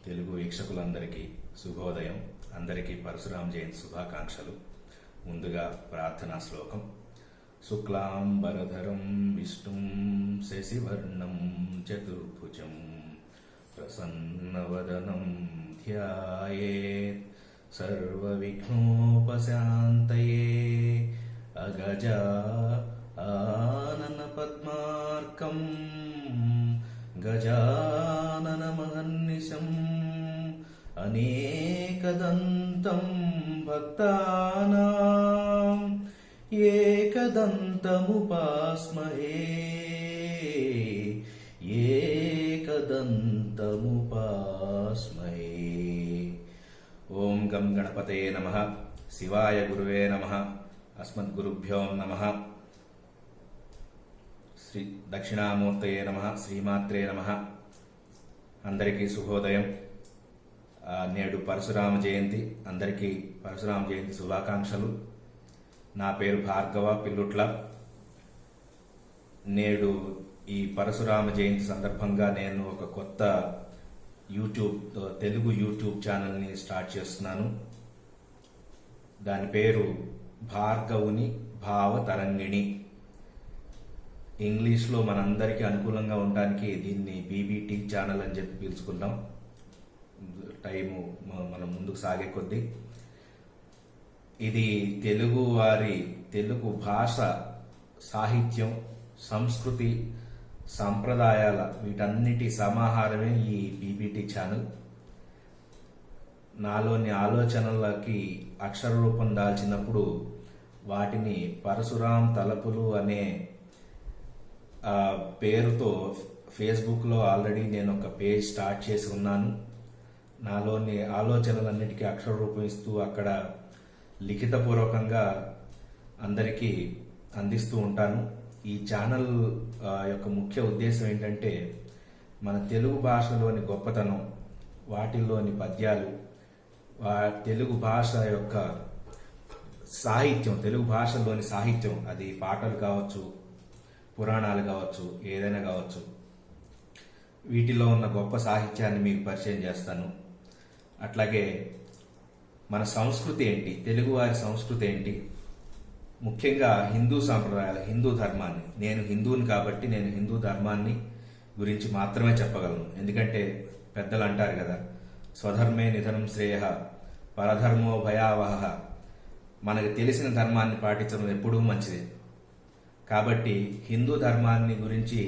తెలుగు వీక్షకులందరికీ శుభోదయం. అందరికీ పరశురామ జయంతి శుభాకాంక్షలు. ముందుగా ప్రార్థనా శ్లోకం. శుక్లాంబరధరం విష్ణుం శశివర్ణం చతుర్భుజం ప్రసన్నవదనం ధ్యాయేత్ సర్వవిఘ్నోపశాంతయే అగజా ఆనన పద్మార్కం గజాననమహర్నిశం అనేకదంతం భక్తానాం ఏకదంతముపాస్మహే ఏకదంతముపాస్మహే. ఓం గం గణపతయే నమః. శివాయ గురువే నమః. అస్మద్గురుభ్యో నమః. శ్రీ దక్షిణామూర్తయే నమః. శ్రీమాత్రే నమః. అందరికీ శుభోదయం. నేడు పరశురామ జయంతి. అందరికీ పరశురామ జయంతి శుభాకాంక్షలు. నా పేరు భార్గవ పిల్లుట్ల. నేడు ఈ పరశురామ జయంతి సందర్భంగా నేను ఒక కొత్త తెలుగు యూట్యూబ్ ఛానల్ని స్టార్ట్ చేస్తున్నాను. దాని పేరు భార్గవుని భావతరంగిణి. ఇంగ్లీష్లో మనందరికీ అనుకూలంగా ఉండడానికి దీన్ని బీబీటీ ఛానల్ అని చెప్పి పిలుచుకుంటాం. టైము మనం ముందుకు సాగే కొద్దీ ఇది తెలుగు భాష, సాహిత్యం, సంస్కృతి, సంప్రదాయాల వీటన్నిటి సమాహారమే ఈ బీబీటీ ఛానల్. నాలోని ఆలోచనలకి అక్షర రూపం దాల్చినప్పుడు వాటిని పరశురాం తలపులు అనే పేరుతో ఫేస్బుక్లో ఆల్రెడీ నేను ఒక పేజ్ స్టార్ట్ చేసి ఉన్నాను. నాలోని ఆలోచనలన్నిటికీ అక్షర రూపం ఇస్తూ అక్కడ లిఖితపూర్వకంగా అందరికీ అందిస్తూ ఉంటాను. ఈ ఛానల్ యొక్క ముఖ్య ఉద్దేశం ఏంటంటే మన తెలుగు భాషలోని గొప్పతనం, వాటిల్లోని పద్యాలు, తెలుగు భాష యొక్క సాహిత్యం, తెలుగు భాషలోని సాహిత్యం, అది పాటలు కావచ్చు, పురాణాలు కావచ్చు, ఏదైనా కావచ్చు, వీటిలో ఉన్న గొప్ప సాహిత్యాన్ని మీకు పరిచయం చేస్తాను. అట్లాగే మన సంస్కృతి ఏంటి, తెలుగువారి సంస్కృతి ఏంటి, ముఖ్యంగా హిందూ సాంప్రదాయాలు, హిందూ ధర్మాన్ని. నేను హిందువుని కాబట్టి నేను హిందూ ధర్మాన్ని గురించి మాత్రమే చెప్పగలను. ఎందుకంటే పెద్దలు అంటారు కదా, స్వధర్మే నిధనం శ్రేయ పరధర్మో భయావహ. మనకు తెలిసిన ధర్మాన్ని పాటించడం ఎప్పుడూ మంచిదే. కాబట్టి హిందూ ధర్మాన్ని గురించి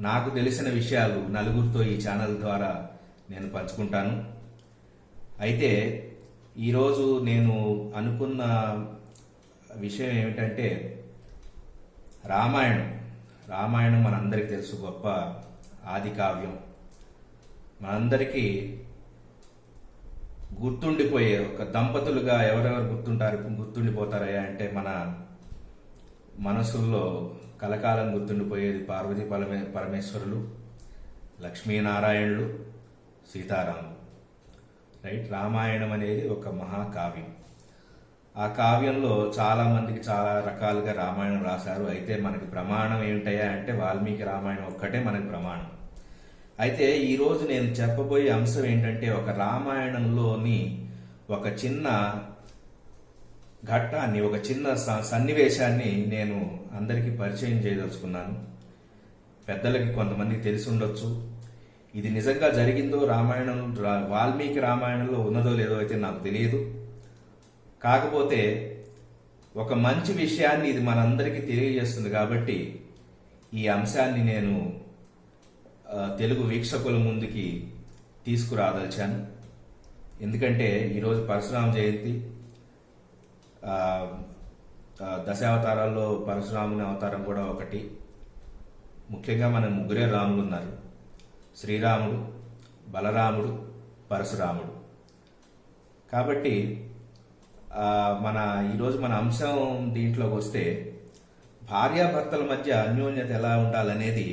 నాకు తెలిసిన విషయాలు నలుగురితో ఈ ఛానల్ ద్వారా నేను పంచుకుంటాను. అయితే ఈరోజు నేను అనుకున్న విషయం ఏమిటంటే రామాయణం మనందరికీ తెలుసు, గొప్ప ఆది కావ్యం. మనందరికీ గుర్తుండిపోయే ఒక దంపతులుగా ఎవరెవరు గుర్తుండిపోతారయ్యా అంటే మన మనసుల్లో కలకాలం గుర్తుండిపోయేది పార్వతీ పరమేశ్వరులు, లక్ష్మీనారాయణులు, సీతారాములు. రైట్. రామాయణం అనేది ఒక మహాకావ్యం. ఆ కావ్యంలో చాలా మందికి చాలా రకాలుగా రామాయణం రాశారు. అయితే మనకి ప్రమాణం ఏమిటయ్యా అంటే వాల్మీకి రామాయణం ఒక్కటే మనకి ప్రమాణం. అయితే ఈరోజు నేను చెప్పబోయే అంశం ఏంటంటే ఒక రామాయణంలోని ఒక చిన్న ఘట్టాన్ని, ఒక చిన్న సన్నివేశాన్ని నేను అందరికీ పరిచయం చేయదలుచుకున్నాను. పెద్దలకి కొంతమందికి తెలిసి ఉండొచ్చు. ఇది నిజంగా జరిగిందో వాల్మీకి రామాయణంలో ఉన్నదో లేదో అయితే నాకు తెలియదు. కాకపోతే ఒక మంచి విషయాన్ని ఇది మనందరికీ తెలియజేస్తుంది కాబట్టి ఈ అంశాన్ని నేను తెలుగు వీక్షకుల ముందుకి తీసుకురాదలిచాను. ఎందుకంటే ఈరోజు పరశురామ జయంతి. దశావతారాల్లో పరశురాముని అవతారం కూడా ఒకటి. ముఖ్యంగా మన ముగ్గురే రాములు ఉన్నారు: శ్రీరాముడు, బలరాముడు, పరశురాముడు. కాబట్టి ఈరోజు మన అంశం దీంట్లోకి వస్తే భార్యాభర్తల మధ్య అన్యోన్యత ఎలా ఉండాలనేది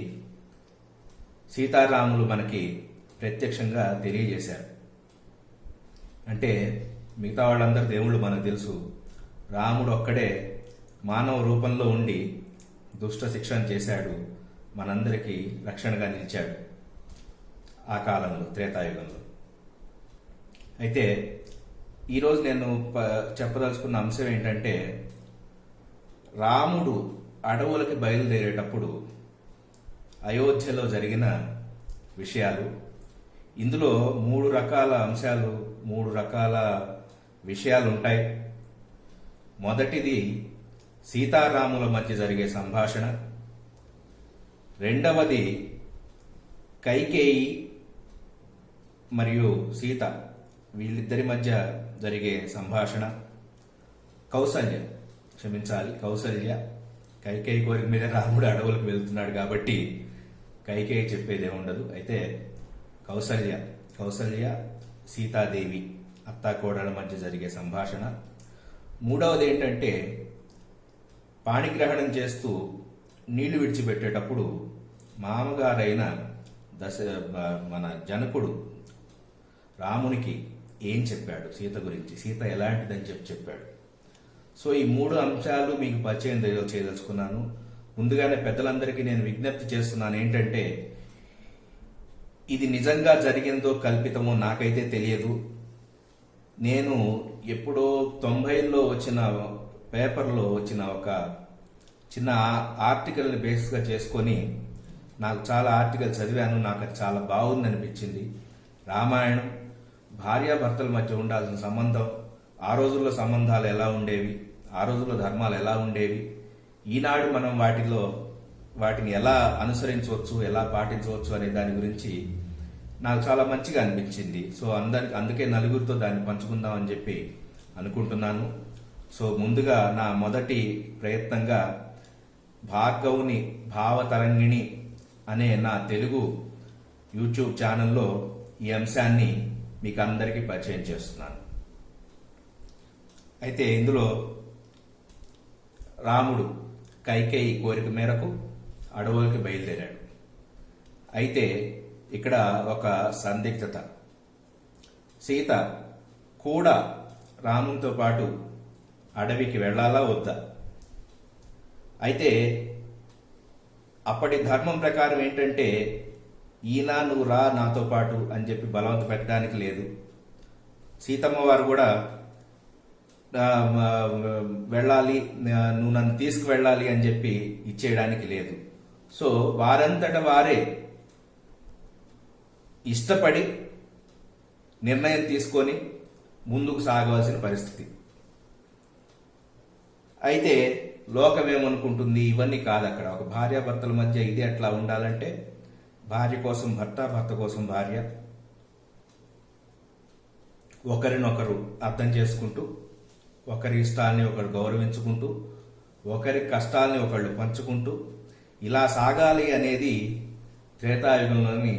సీతారాములు మనకి ప్రత్యక్షంగా తెలియజేశారు. అంటే మిగతా వాళ్ళందరూ దేవుళ్ళు మనకు తెలుసు. రాముడు ఒక్కడే మానవ రూపంలో ఉండి దుష్ట శిక్షణ చేశాడు, మనందరికీ రక్షణగా నిలిచాడు ఆ కాలంలో, త్రేతాయుగంలో. అయితే ఈరోజు నేను చెప్పదలుచుకున్న అంశం ఏంటంటే, రాముడు అడవులకి బయలుదేరేటప్పుడు అయోధ్యలో జరిగిన విషయాలు. ఇందులో 3 రకాల అంశాలు, 3 రకాల విషయాలు ఉంటాయి. మొదటిది సీతారాముల మధ్య జరిగే సంభాషణ. రెండవది కైకేయి మరియు సీత వీళ్ళిద్దరి మధ్య జరిగే సంభాషణ. కౌసల్య కైకేయి కోరిక మీద రాముడు అడవులకు వెళ్తున్నాడు కాబట్టి కైకేయి చెప్పేదే ఉండదు. అయితే కౌసల్య సీతాదేవి అత్తాకోడల మధ్య జరిగే సంభాషణ. మూడవది ఏంటంటే, పాణిగ్రహణం చేస్తూ నీళ్లు విడిచిపెట్టేటప్పుడు మామగారైన మన జనకుడు రామునికి ఏం చెప్పాడు, సీత గురించి, సీత ఎలాంటిదని చెప్పాడు. సో ఈ 3 అంశాలు మీకు పరిచయం చేయదలుచుకున్నాను. ముందుగానే పెద్దలందరికీ నేను విజ్ఞప్తి చేస్తున్నాను ఏంటంటే, ఇది నిజంగా జరిగిందో కల్పితమో నాకైతే తెలియదు. నేను ఎప్పుడో 90లో వచ్చిన పేపర్లో వచ్చిన ఒక చిన్న ఆర్టికల్ని బేస్గా చేసుకొని నాకు చాలా ఆర్టికల్ చదివాను. నాకు అది చాలా బాగుంది అనిపించింది. రామాయణం భార్యాభర్తల మధ్య ఉండాల్సిన సంబంధం, ఆ రోజుల్లో సంబంధాలు ఎలా ఉండేవి, ఆ రోజుల్లో ధర్మాలు ఎలా ఉండేవి, ఈనాడు మనం వాటిని ఎలా అనుసరించవచ్చు, ఎలా పాటించవచ్చు అనే దాని గురించి నాకు చాలా మంచిగా అనిపించింది. సో అందుకే నలుగురితో దాన్ని పంచుకుందాం అని చెప్పి అనుకుంటున్నాను. సో ముందుగా నా మొదటి ప్రయత్నంగా భార్గవుని భావతరంగిణి అనే నా తెలుగు యూట్యూబ్ ఛానల్లో ఈ అంశాన్ని మీకు అందరికీ పరిచయం చేస్తున్నాను. అయితే ఇందులో రాముడు కైకేయి కోరిక మేరకు అడవులకి బయలుదేరాడు. అయితే ఇక్కడ ఒక సందిగ్ధత. సీత కూడా రామునితో పాటు అడవికి వెళ్ళాలా వద్దా? అయితే అప్పటి ధర్మం ప్రకారం ఏంటంటే, ఈయన నువ్వు రా నాతో పాటు అని చెప్పి బలవంత పెట్టడానికి లేదు. సీతమ్మ వారు కూడా వెళ్ళాలి, నువ్వు నన్ను తీసుకువెళ్ళాలి అని చెప్పి ఇచ్చేయడానికి లేదు. సో వారంతట వారే ఇష్టపడి నిర్ణయం తీసుకొని ముందుకు సాగవలసిన పరిస్థితి. అయితే లోకం ఏమనుకుంటుంది, ఇవన్నీ కాదు. అక్కడ ఒక భార్యాభర్తల మధ్య ఇది ఎట్లా ఉండాలంటే, భార్య కోసం భర్త, భర్త కోసం భార్య, ఒకరినొకరు అర్థం చేసుకుంటూ, ఒకరి ఇష్టాల్ని ఒకరు గౌరవించుకుంటూ, ఒకరి కష్టాల్ని ఒకళ్ళు పంచుకుంటూ ఇలా సాగాలి అనేది త్రేతాయుగంలోని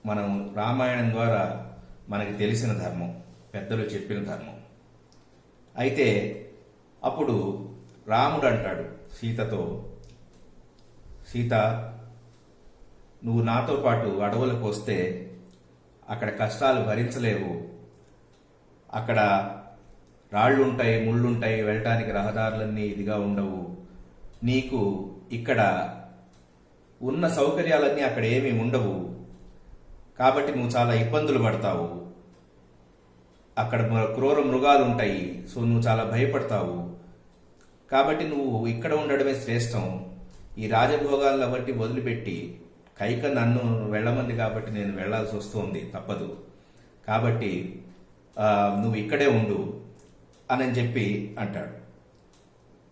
మనం రామాయణం ద్వారా మనకి తెలిసిన ధర్మం, పెద్దలు చెప్పిన ధర్మం. అయితే అప్పుడు రాముడు అంటాడు సీతతో, సీత నువ్వు నాతో పాటు అడవులకు వస్తే అక్కడ కష్టాలు భరించలేవు, అక్కడ రాళ్లుంటాయి, ముళ్ళుంటాయి, వెళ్ళటానికి రహదారులన్నీ ఇదిగా ఉండవు, నీకు ఇక్కడ ఉన్న సౌకర్యాలన్నీ అక్కడ ఏమీ ఉండవు, కాబట్టి నువ్వు చాలా ఇబ్బందులు పడతావు, అక్కడ క్రూర మృగాలు ఉంటాయి, సో నువ్వు చాలా భయపడతావు, కాబట్టి నువ్వు ఇక్కడ ఉండడమే శ్రేష్టం. ఈ రాజభోగాలను బట్టి వదిలిపెట్టి, కైక నన్ను వెళ్ళమంది కాబట్టి నేను వెళ్లాల్సి వస్తుంది, తప్పదు, కాబట్టి నువ్వు ఇక్కడే ఉండు అని చెప్పి అంటాడు.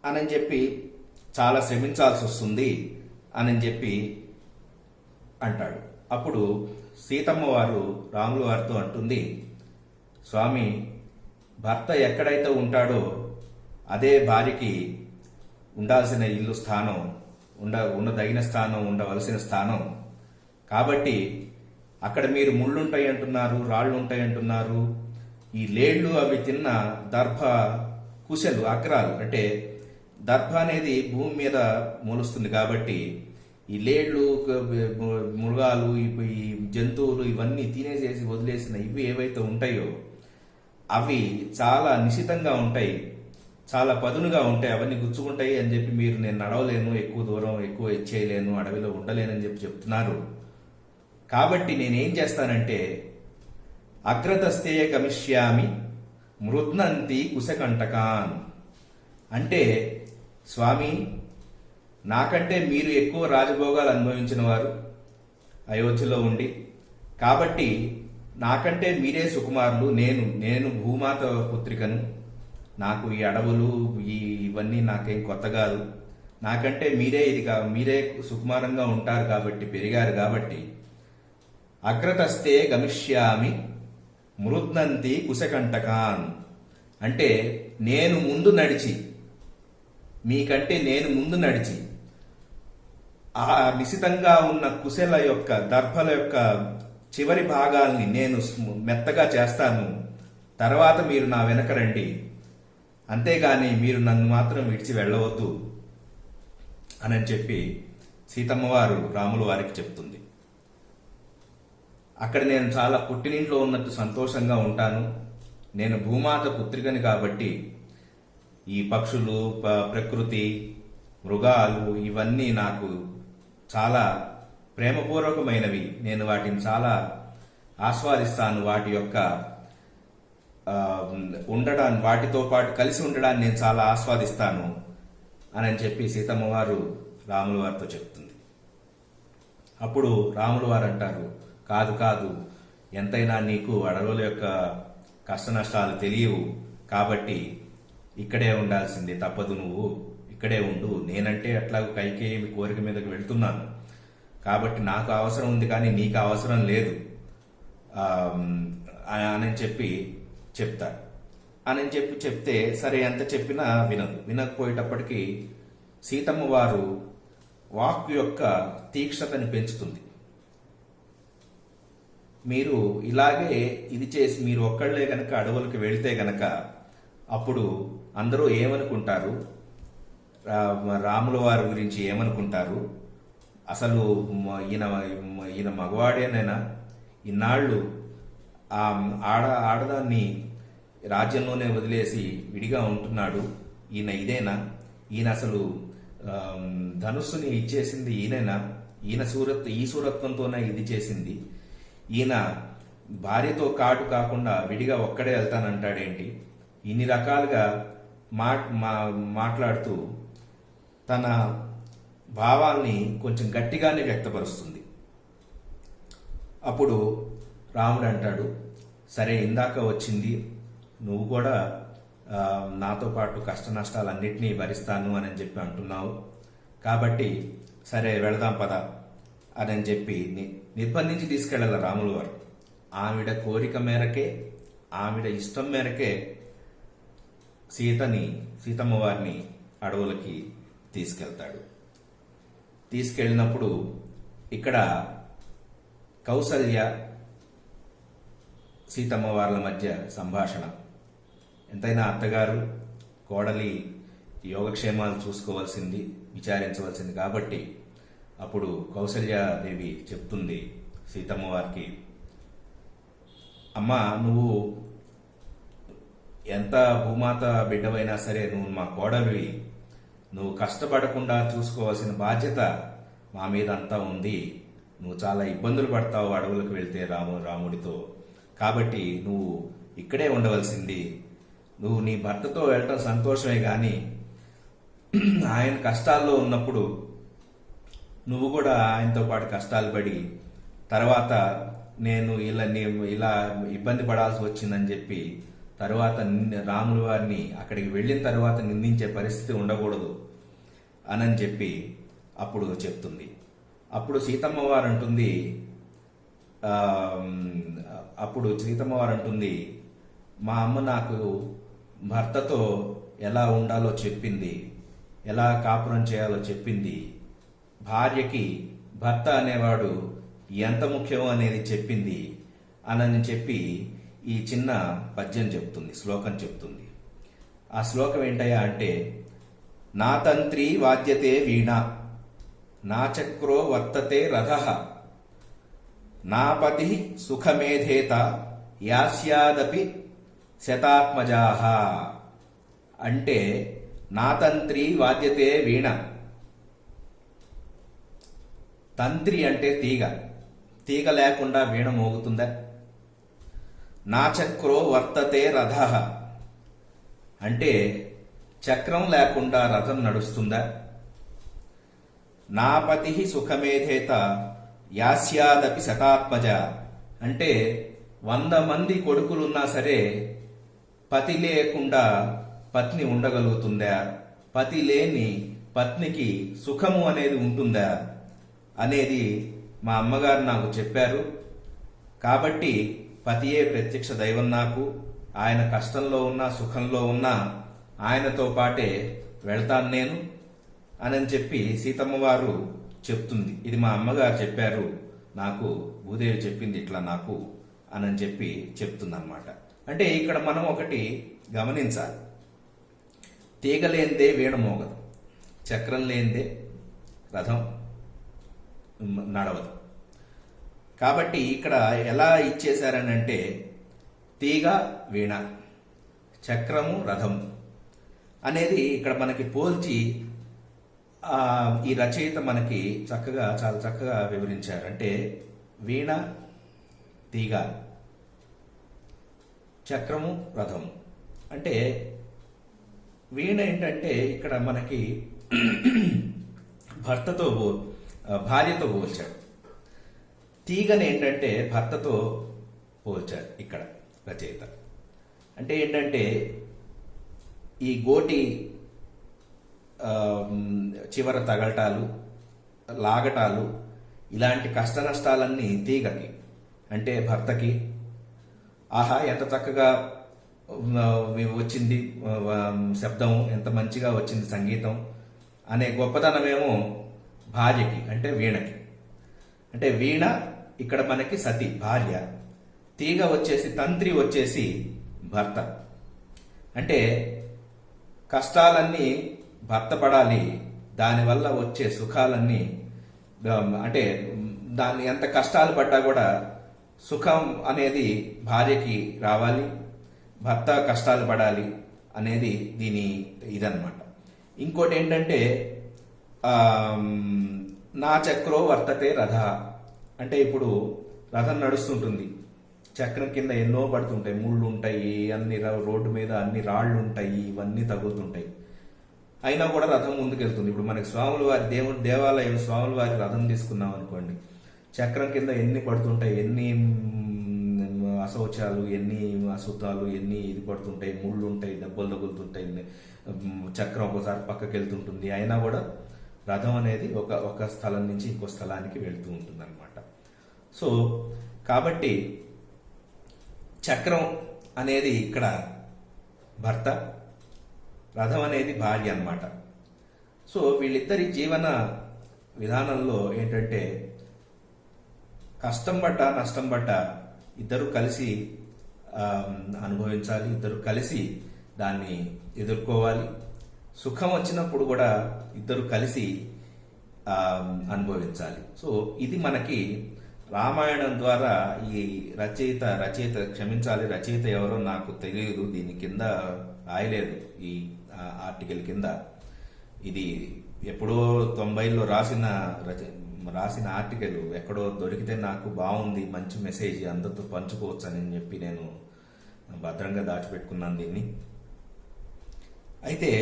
అని చెప్పి చాలా శ్రమించాల్సి వస్తుంది అని చెప్పి అంటాడు. అప్పుడు సీతమ్మ వారు రాముల వారితో అంటుంది, స్వామి, భర్త ఎక్కడైతే ఉంటాడో అదే భార్యకి ఉండాల్సిన ఇల్లు స్థానం, ఉండదగిన స్థానం, ఉండవలసిన స్థానం. కాబట్టి అక్కడ మీరు ముళ్ళుంటాయి అంటున్నారు, రాళ్ళు ఉంటాయి అంటున్నారు, ఈ లేళ్లు అవి తిన్న దర్భ కుశలు, అగ్రాలు, అంటే దర్భ అనేది భూమి మీద మొలుస్తుంది కాబట్టి ఈ లేళ్లు, మృగాలు, ఈ జంతువులు ఇవన్నీ తినేసేసి వదిలేసిన ఇవి ఏవైతే ఉంటాయో అవి చాలా నిశితంగా ఉంటాయి, చాలా పదునుగా ఉంటాయి, అవన్నీ గుచ్చుకుంటాయి అని చెప్పి మీరు నేను నడవలేను, ఎక్కువ దూరం ఎక్కువ ఎచ్చేయలేను, అడవిలో ఉండలేనని చెప్పి చెప్తున్నారు. కాబట్టి నేనేం చేస్తానంటే అగ్రతస్తే గమిష్యామి మృద్నంతి కుశకంటకాన్. అంటే స్వామి, నాకంటే మీరు ఎక్కువ రాజభోగాలు అనుభవించిన వారు అయోధ్యలో ఉండి, కాబట్టి నాకంటే మీరే సుకుమారులు. నేను భూమాత పుత్రికను. నాకు ఈ అడవులు ఇవన్నీ నాకేం కొత్త కాదు. నాకంటే మీరే సుకుమారంగా ఉంటారు కాబట్టి, పెరిగారు కాబట్టి అగ్రతస్తే గమిష్యామి మృద్నంతి కుశకంటకాన్. అంటే మీకంటే నేను ముందు నడిచి ఆ నిశితంగా ఉన్న కుశల యొక్క దర్భల యొక్క చివరి భాగాల్ని నేను మెత్తగా చేస్తాను. తర్వాత మీరు నా వెనక రండి, అంతేగాని మీరు నన్ను మాత్రం విడిచి వెళ్ళవద్దు అని చెప్పి సీతమ్మ వారు రాముల వారికి చెప్తుంది. అక్కడ నేను చాలా పుట్టినింట్లో ఉన్నట్టు సంతోషంగా ఉంటాను. నేను భూమాత పుత్రికని కాబట్టి ఈ పక్షులు, ప్రకృతి, మృగాలు ఇవన్నీ నాకు చాలా ప్రేమపూర్వకమైనవి. నేను వాటిని చాలా ఆస్వాదిస్తాను. వాటి యొక్క ఉండడాన్ని, వాటితో పాటు కలిసి ఉండడాన్ని నేను చాలా ఆస్వాదిస్తాను అని చెప్పి సీతమ్మ వారు రాముల వారితో చెప్తుంది. అప్పుడు రాముల వారు అంటారు, కాదు, ఎంతైనా నీకు అడవుల యొక్క కష్ట నష్టాలు తెలియవు కాబట్టి ఇక్కడే ఉండాల్సిందే, తప్పదు, నువ్వు ఇక్కడే ఉండు. నేనంటే అట్లా కైకేయి కోరిక మీదకి వెళ్తున్నాను కాబట్టి నాకు అవసరం ఉంది, కానీ నీకు అవసరం లేదు అని చెప్పి చెప్తారు. అని చెప్తే సరే ఎంత చెప్పినా వినకపోయేటప్పటికీ సీతమ్మ వారు వాక్కు యొక్క తీక్షణతని పెంచుతుంది. మీరు ఇలాగే ఇది చేసి మీరు ఒక్కళ్లే గనక అడవులకు వెళ్తే గనక అప్పుడు అందరూ ఏమనుకుంటారు, రాముల వారి గురించి ఏమనుకుంటారు, అసలు ఈయన మగవాడేనైనా, ఇన్నాళ్ళు ఆ ఆడదాన్ని రాజ్యంలోనే వదిలేసి విడిగా ఉంటున్నాడు, ఇదేనా, ఈయన అసలు ధనుస్సుని ఇచ్చేసింది ఈయనైనా, ఈ సూరత్వంతోనే ఇది చేసింది, ఈయన భార్యతో కాటు కాకుండా విడిగా ఒక్కడే వెళ్తానంటాడేంటి, ఇన్ని రకాలుగా మాట్లాడుతూ తన భావాల్ని కొంచెం గట్టిగానే వ్యక్తపరుస్తుంది. అప్పుడు రాముడు అంటాడు, సరే ఇందాక వచ్చింది, నువ్వు కూడా నాతో పాటు కష్ట నష్టాలన్నింటినీ భరిస్తాను అని చెప్పి అంటున్నావు, కాబట్టి సరే వెళదాం పద అని చెప్పి నిర్బంధించి తీసుకెళ్ళాలి రాముల వారు. ఆవిడ కోరిక మేరకే, ఆవిడ ఇష్టం మేరకే సీతమ్మ వారిని అడవులకి తీసుకెళ్తాడు. తీసుకెళ్ళినప్పుడు ఇక్కడ కౌసల్య సీతమ్మ వార్ల మధ్య సంభాషణ. ఎంతైనా అత్తగారు కోడలి యోగక్షేమాలు చూసుకోవాల్సింది, విచారించవలసింది కాబట్టి అప్పుడు కౌసల్యాదేవి చెప్తుంది సీతమ్మ వారికి, అమ్మా, నువ్వు ఎంత భూమాత బిడ్డవైనా సరే నువ్వు మా కోడలివి, నువ్వు కష్టపడకుండా చూసుకోవాల్సిన బాధ్యత మా మీద అంతా ఉంది. నువ్వు చాలా ఇబ్బందులు పడతావు అడవులకు వెళ్తే రాముడితో, కాబట్టి నువ్వు ఇక్కడే ఉండవలసింది. నువ్వు నీ భర్తతో వెళ్ళటం సంతోషమే, కానీ ఆయన కష్టాల్లో ఉన్నప్పుడు నువ్వు కూడా ఆయనతో పాటు కష్టాలు పడి తర్వాత నేను ఇలా ఇబ్బంది పడాల్సి వచ్చిందని చెప్పి తర్వాత రాముల వారిని అక్కడికి వెళ్ళిన తర్వాత నిందించే పరిస్థితి ఉండకూడదు అని చెప్పి అప్పుడు చెప్తుంది. అప్పుడు సీతమ్మ వారు అంటుంది, మా అమ్మ నాకు భర్తతో ఎలా ఉండాలో చెప్పింది, ఎలా కాపురం చేయాలో చెప్పింది, భార్యకి భర్త అనేవాడు ఎంత ముఖ్యమో అనేది చెప్పింది అని చెప్పి ఈ చిన్న పద్యం చెప్తుంది, శ్లోకం చెప్తుంది. ఆ శ్లోకం ఏంటయ్యా అంటే, నా తంత్రి వాద్యతే వీణ, నా చక్రో వర్తతే రథః, నా పతి సుఖమేధేత యాస్యాదపి శతాత్మజాః. అంటే నా తంత్రి వాద్యతే వీణ. తంత్రి అంటే తీగ లేకుండా వీణ మోగుతుందా? నా చక్రో వర్తతే రథ, అంటే చక్రం లేకుండా రథం నడుస్తుందా? నా పతి సుఖమేధేత యాస్యాదపి శతాత్మజ, అంటే 100 మంది కొడుకులున్నా సరే పతి లేకుండా పత్ని ఉండగలుగుతుందా? పతి లేని పత్నికి సుఖము అనేది ఉంటుందా అనేది మా అమ్మగారు నాకు చెప్పారు. కాబట్టి పతియే ప్రత్యక్ష దైవం నాకు. ఆయన కష్టంలో ఉన్నా సుఖంలో ఉన్నా ఆయనతో పాటే వెళ్తాను నేను అని చెప్పి సీతమ్మ వారు చెప్తుంది. ఇది మా అమ్మగారు చెప్పారు నాకు, భూదేవి చెప్పింది ఇట్లా నాకు అని చెప్పి చెప్తుంది అనమాట. అంటే ఇక్కడ మనం ఒకటి గమనించాలి, తీగ లేనిదే వీణ మోగదు, చక్రం లేనిదే రథం నడవదు. కాబట్టి ఇక్కడ ఎలా ఇచ్చేశారని అంటే తీగ వీణ, చక్రము రథం అనేది ఇక్కడ మనకి పోల్చి ఈ రచయిత మనకి చక్కగా చాలా చక్కగా వివరించారు. అంటే వీణ తీగ, చక్రము రథము. అంటే వీణ ఏంటంటే ఇక్కడ మనకి భార్యతో పోల్చాడు. తీగని ఏంటంటే భర్తతో పోల్చారు ఇక్కడ రచయిత. అంటే ఏంటంటే ఈ గోటి చివర తగలటాలు, లాగటాలు, ఇలాంటి కష్ట నష్టాలన్నీ తీగకి, అంటే భర్తకి ఆహా ఎంత చక్కగా వచ్చింది శబ్దం, ఎంత మంచిగా వచ్చింది సంగీతం అనే గొప్పతనమేమో భార్యకి, అంటే వీణకి. అంటే వీణ ఇక్కడ మనకి సతి భార్య, తీగ వచ్చేసి తంత్రి వచ్చేసి భర్త. అంటే కష్టాలన్నీ భర్త పడాలి, దానివల్ల వచ్చే సుఖాలన్నీ, అంటే దాన్ని ఎంత కష్టాలు పడ్డా కూడా సుఖం అనేది భార్యకి రావాలి, భర్త కష్టాలు పడాలి అనేది దీని ఇదన్నమాట. ఇంకోటి ఏంటంటే నా చక్రో వర్తతే రథ, అంటే ఇప్పుడు రథం నడుస్తుంటుంది, చక్రం కింద ఎన్నో పడుతుంటాయి, ముళ్ళు ఉంటాయి, అన్ని రోడ్డు మీద అన్ని రాళ్ళు ఉంటాయి, ఇవన్నీ తగులుతుంటాయి, అయినా కూడా రథం ముందుకెళ్తుంది. ఇప్పుడు మనకి స్వాముల వారి దేవాలయం స్వాముల వారి రథం తీసుకున్నాం అనుకోండి, చక్రం కింద ఎన్ని పడుతుంటాయి, ఎన్ని అశౌచాలు, ఎన్ని అశుద్ధాలు, ఎన్ని ఇది పడుతుంటాయి, ముళ్ళు ఉంటాయి, దెబ్బలు తగులుతుంటాయి, చక్రం ఒకసారి పక్కకి వెళ్తుంటుంది, అయినా కూడా రథం అనేది ఒక స్థలం నుంచి ఇంకో స్థలానికి వెళ్తూ ఉంటుంది అనమాట. సో కాబట్టి చక్రం అనేది ఇక్కడ భర్త, రథం అనేది భార్య అన్నమాట. సో వీళ్ళిద్దరి జీవన విధానంలో ఏంటంటే కష్టం పడ్డా నష్టం పడ్డా ఇద్దరు కలిసి అనుభవించాలి, ఇద్దరు కలిసి దాన్ని ఎదుర్కోవాలి. సుఖం వచ్చినప్పుడు కూడా ఇద్దరు కలిసి అనుభవించాలి. సో ఇది మనకి రామాయణం ద్వారా ఈ రచయిత క్షమించాలి, రచయిత ఎవరో నాకు తెలియదు, దీని కింద రాయలేదు ఈ ఆర్టికల్ కింద. ఇది ఎప్పుడో 90లో రాసిన ఆర్టికల్ ఎక్కడో దొరికితే నాకు బాగుంది, మంచి మెసేజ్ అందరితో పంచుకోవచ్చు అని చెప్పి నేను భద్రంగా దాచిపెట్టుకున్నాను దీన్ని. అయితే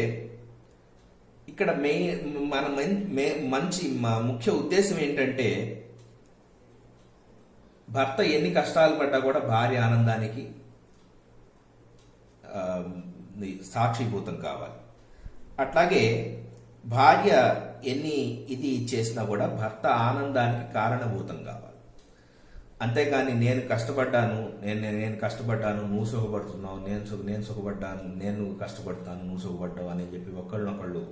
ఇక్కడ మన మంచి ముఖ్య ఉద్దేశం ఏంటంటే భర్త ఎన్ని కష్టాలు పడ్డా కూడా భార్య ఆనందానికి సాక్షిభూతం కావాలి. అట్లాగే భార్య ఎన్ని ఇది చేసినా కూడా భర్త ఆనందానికి కారణభూతం కావాలి. అంతేగాని నేను కష్టపడ్డాను నువ్వు సుఖపడుతున్నావు, నేను సుఖపడ్డాను, నేను కష్టపడతాను నువ్వు సుఖపడ్డావు అని చెప్పి ఒకళ్ళనొకళ్ళు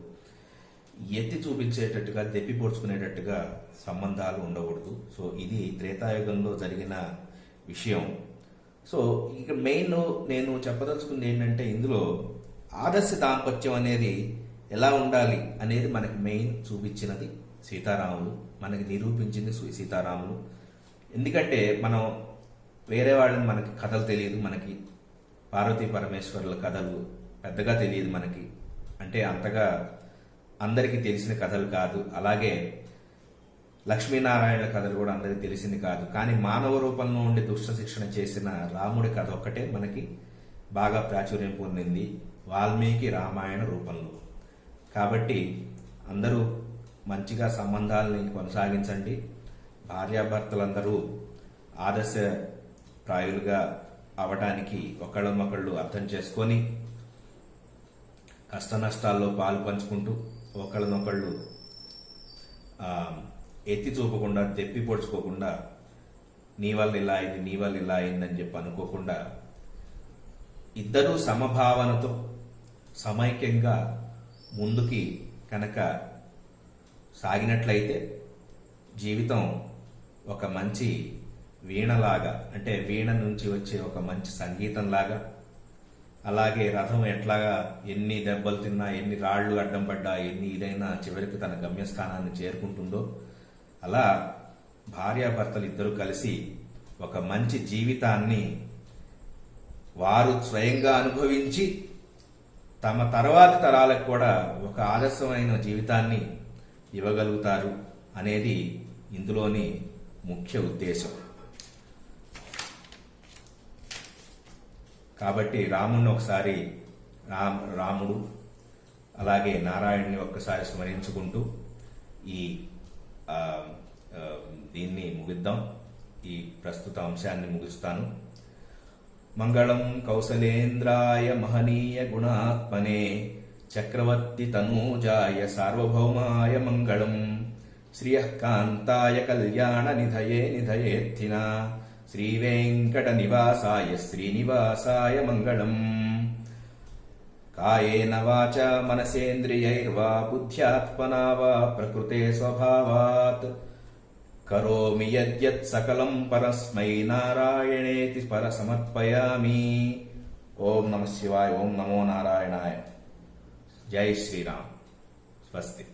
ఎత్తి చూపించేటట్టుగా దెప్పి పొడుచుకునేటట్టుగా సంబంధాలు ఉండకూడదు. సో ఇది త్రేతాయుగంలో జరిగిన విషయం. సో ఇక మెయిన్ నేను చెప్పదలుచుకుంది ఏంటంటే ఇందులో ఆదర్శ దాంపత్యం అనేది ఎలా ఉండాలి అనేది మనకి మెయిన్ చూపించినది సీతారాములు, మనకి నిరూపించింది సీతారాములు. ఎందుకంటే మనం వేరే వాళ్ళని మనకి కథలు తెలియదు, మనకి పార్వతీ పరమేశ్వరుల కథలు పెద్దగా తెలియదు మనకి, అంటే అంతగా అందరికీ తెలిసిన కథలు కాదు. అలాగే లక్ష్మీనారాయణ కథలు కూడా అందరికీ తెలిసింది కాదు. కానీ మానవ రూపంలో ఉండి దుష్ట శిక్షణ చేసిన రాముడి కథ ఒక్కటే మనకి బాగా ప్రాచుర్యం పొందింది వాల్మీకి రామాయణ రూపంలో. కాబట్టి అందరూ మంచిగా సంబంధాలని కొనసాగించండి. భార్యాభర్తలందరూ ఆదర్శప్రాయులుగా అవడానికి ఒకళ్ళనొకళ్ళు అర్థం చేసుకొని కష్ట నష్టాల్లో పాలు పంచుకుంటూ ఒకళ్ళనొకళ్ళు ఎత్తి చూపకుండా దెప్పి పొడుచుకోకుండా నీ వల్ల ఇలా అయింది నీ వల్ల ఇలా అయిందని చెప్పి అనుకోకుండా ఇద్దరూ సమభావనతో సమైక్యంగా ముందుకి కనుక సాగినట్లయితే జీవితం ఒక మంచి వీణలాగా, అంటే వీణ నుంచి వచ్చే ఒక మంచి సంగీతంలాగా, అలాగే రథం ఎట్లాగా ఎన్ని దెబ్బలు తిన్నా ఎన్ని రాళ్లు అడ్డం పడ్డా ఎన్ని ఇదైనా చివరికి తన గమ్యస్థానాన్ని చేరుకుంటుందో అలా భార్యాభర్తలు ఇద్దరు కలిసి ఒక మంచి జీవితాన్ని వారు స్వయంగా అనుభవించి తమ తర్వాతి తరాలకు కూడా ఒక ఆదర్శమైన జీవితాన్ని ఇవ్వగలుగుతారు అనేది ఇందులోని ముఖ్య ఉద్దేశం. కాబట్టి రాముడిని ఒకసారి రాముడు అలాగే నారాయణుని ఒక్కసారి స్మరించుకుంటూ ఈ దీన్ని ముగిద్దాం. ఈ ప్రస్తుత అంశాన్ని ముగిస్తాను. మంగళం కౌసలేంద్రాయ మహనీయ గుణాత్మనే చక్రవర్తి తనూజాయ సార్వభౌమాయ మంగళం. శ్రియః కాంతాయ కళ్యాణ నిధయే నిధయేత్థిన శ్రీవేంకట నివాసాయ శ్రీనివాసాయ మంగళం. కాయేన వాచా మనసేంద్రియైర్వా బుద్ధ్యాత్మనా వా ప్రకృతే స్వభావాత్ కరోమి యద్యత్ సకలం పరస్మై నారాయణేతి పరసమర్పయామి. ఓం నమః శివాయ. ఓం నమో నారాయణాయ. జై శ్రీరామ్. స్వస్తి.